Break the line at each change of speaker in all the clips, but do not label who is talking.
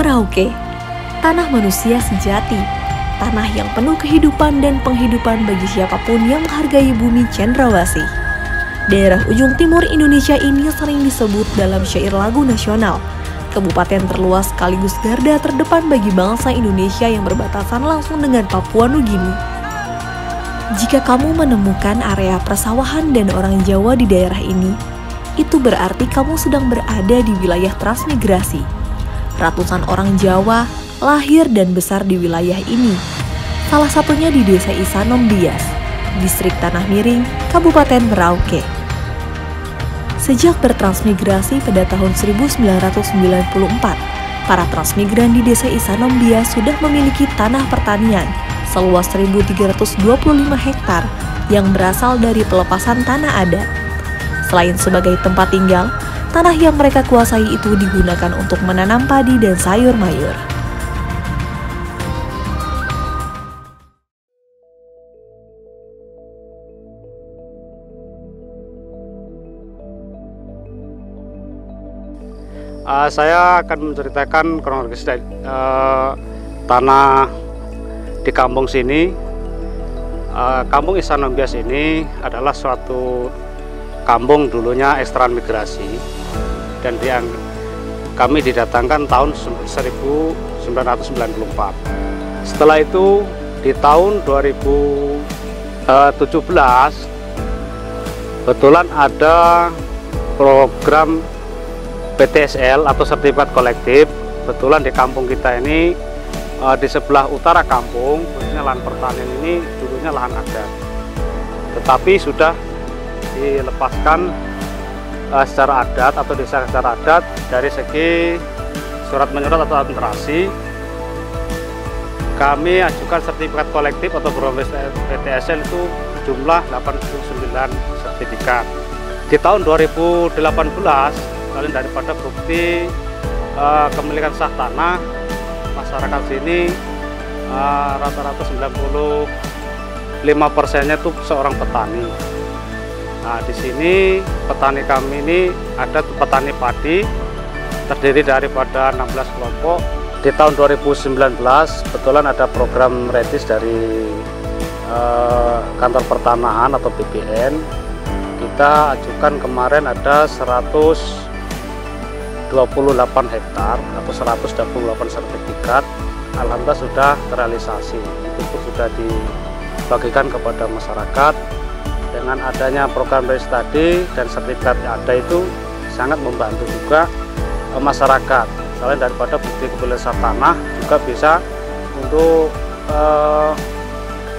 Merauke, tanah manusia sejati, tanah yang penuh kehidupan dan penghidupan bagi siapapun yang menghargai bumi cendrawasih. Daerah ujung timur Indonesia ini sering disebut dalam syair lagu nasional, kabupaten terluas sekaligus garda terdepan bagi bangsa Indonesia yang berbatasan langsung dengan Papua Nugini. Jika kamu menemukan area persawahan dan orang Jawa di daerah ini, itu berarti kamu sedang berada di wilayah transmigrasi. Ratusan orang Jawa lahir dan besar di wilayah ini, salah satunya di Desa Isanom Bias, Distrik Tanah Miring, Kabupaten Merauke. Sejak bertransmigrasi pada tahun 1994, para transmigran di Desa Isanom Bias sudah memiliki tanah pertanian seluas 1.325 hektar yang berasal dari pelepasan tanah adat. Selain sebagai tempat tinggal, tanah yang mereka kuasai itu digunakan untuk menanam padi dan sayur mayur.
Saya akan menceritakan kronologis tanah di kampung sini. Kampung Isanom Bias ini adalah suatu kampung dulunya ekstransmigrasi, dan kami didatangkan tahun 1994. Setelah itu di tahun 2017 kebetulan ada program PTSL atau sertifikat kolektif. Kebetulan di kampung kita ini di sebelah utara kampung, khususnya lahan pertanian ini dulunya lahan adat, tetapi sudah dilepaskan secara adat atau desa secara adat. Dari segi surat menyurat atau administrasi, kami ajukan sertifikat kolektif atau program PTSL itu jumlah 89 sertifikat. Di tahun 2018, kalian daripada bukti kepemilikan sah tanah, masyarakat sini rata-rata 95%-nya itu seorang petani. Nah, di sini petani kami ini ada petani padi, terdiri daripada 16 kelompok. Di tahun 2019 kebetulan ada program redis dari kantor pertanahan atau BPN. Kita ajukan kemarin ada 128 hektar atau 128 sertifikat. Alhamdulillah sudah terrealisasi. Itu pun sudah dibagikan kepada masyarakat. Dengan adanya program redis tadi dan sertifikat yang ada itu sangat membantu juga masyarakat. Selain daripada bukti kepemilikan tanah, juga bisa untuk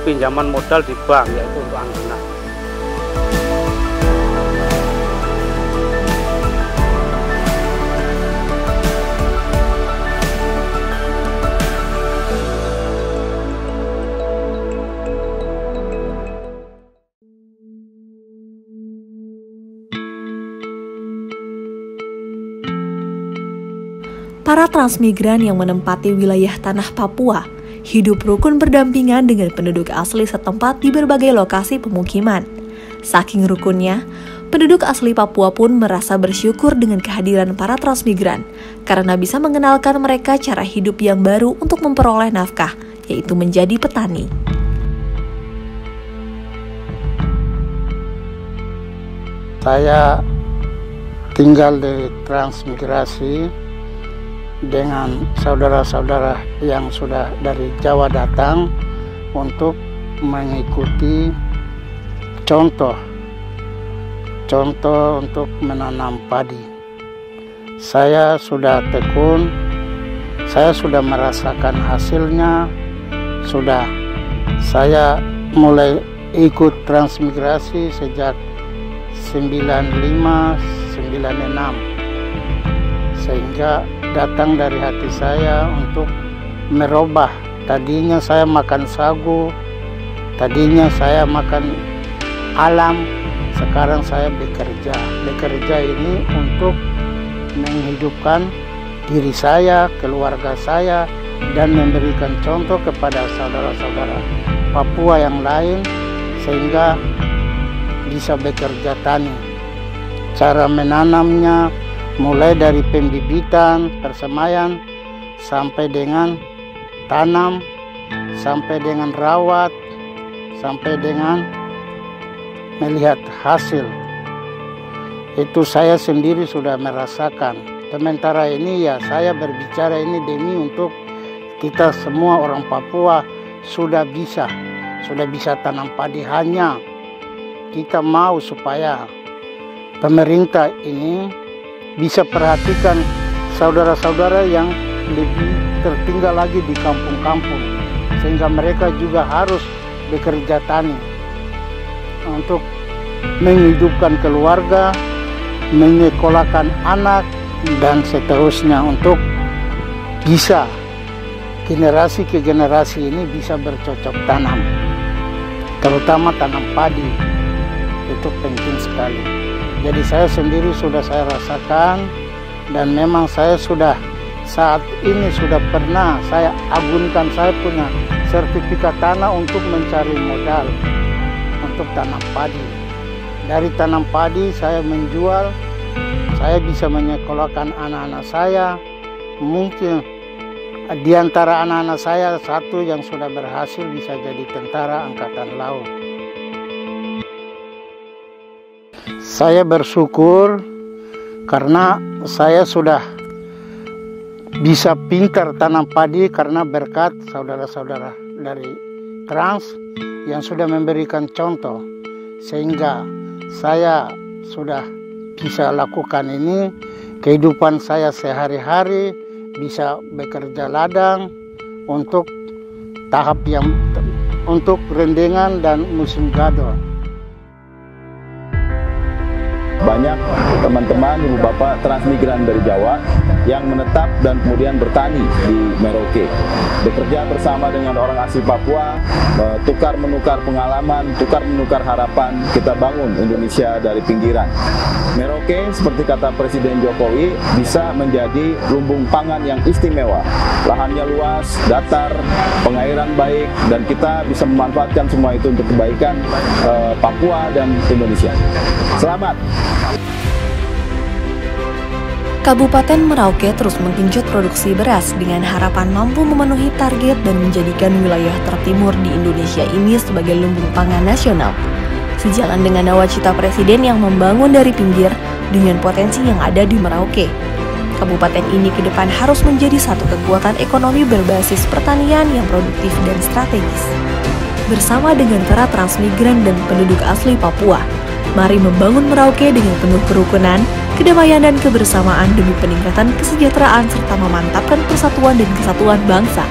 pinjaman modal di bank, yaitu untuk anggaran.
Para transmigran yang menempati wilayah tanah Papua hidup rukun berdampingan dengan penduduk asli setempat di berbagai lokasi pemukiman. Saking rukunnya, penduduk asli Papua pun merasa bersyukur dengan kehadiran para transmigran karena bisa mengenalkan mereka cara hidup yang baru untuk memperoleh nafkah, yaitu menjadi petani.
Saya tinggal di transmigrasi dengan saudara-saudara yang sudah dari Jawa datang untuk mengikuti contoh untuk menanam padi. Saya sudah tekun, saya sudah merasakan hasilnya, saya mulai ikut transmigrasi sejak 95-96, sehingga datang dari hati saya untuk merubah. Tadinya saya makan sagu, tadinya saya makan alam, sekarang saya bekerja. Bekerja ini untuk menghidupkan diri saya, keluarga saya, dan memberikan contoh kepada saudara-saudara Papua yang lain sehingga bisa bekerja tani. Cara menanamnya mulai dari pembibitan, persemaian, sampai dengan tanam, sampai dengan rawat, sampai dengan melihat hasil. Itu saya sendiri sudah merasakan. Sementara ini ya saya berbicara ini demi untuk kita semua orang Papua sudah bisa tanam padi. Hanya kita mau supaya pemerintah ini bisa perhatikan saudara-saudara yang lebih tertinggal lagi di kampung-kampung, sehingga mereka juga harus bekerja tani untuk menghidupkan keluarga, menyekolahkan anak, dan seterusnya, untuk bisa generasi ke generasi ini bisa bercocok tanam, terutama tanam padi. Itu penting sekali. Jadi saya sendiri sudah saya rasakan, dan memang saya sudah saat ini sudah pernah saya agunkan, saya punya sertifikat tanah untuk mencari modal untuk tanam padi. Dari tanam padi saya menjual, saya bisa menyekolahkan anak-anak saya. Mungkin di antara anak-anak saya satu yang sudah berhasil bisa jadi tentara angkatan laut. Saya bersyukur karena saya sudah bisa pintar tanam padi karena berkat saudara-saudara dari Trans yang sudah memberikan contoh, sehingga saya sudah bisa lakukan ini. Kehidupan saya sehari-hari bisa bekerja ladang untuk tahap yang untuk rendengan dan musim gado.
Banyak teman-teman, ibu bapak transmigran dari Jawa yang menetap dan kemudian bertani di Merauke. Bekerja bersama dengan orang asli Papua, tukar-menukar pengalaman, tukar-menukar harapan, kita bangun Indonesia dari pinggiran. Merauke, seperti kata Presiden Jokowi, bisa menjadi lumbung pangan yang istimewa. Lahannya luas, datar, pengairan baik, dan kita bisa memanfaatkan semua itu untuk kebaikan Papua dan Indonesia. Selamat!
Kabupaten Merauke terus menggenjot produksi beras dengan harapan mampu memenuhi target dan menjadikan wilayah tertimur di Indonesia ini sebagai lumbung pangan nasional. Sejalan dengan nawacita Presiden yang membangun dari pinggir dengan potensi yang ada di Merauke. Kabupaten ini ke depan harus menjadi satu kekuatan ekonomi berbasis pertanian yang produktif dan strategis. Bersama dengan para transmigran dan penduduk asli Papua, mari membangun Merauke dengan penuh kerukunan, kedamaian dan kebersamaan demi peningkatan kesejahteraan serta memantapkan persatuan dan kesatuan bangsa.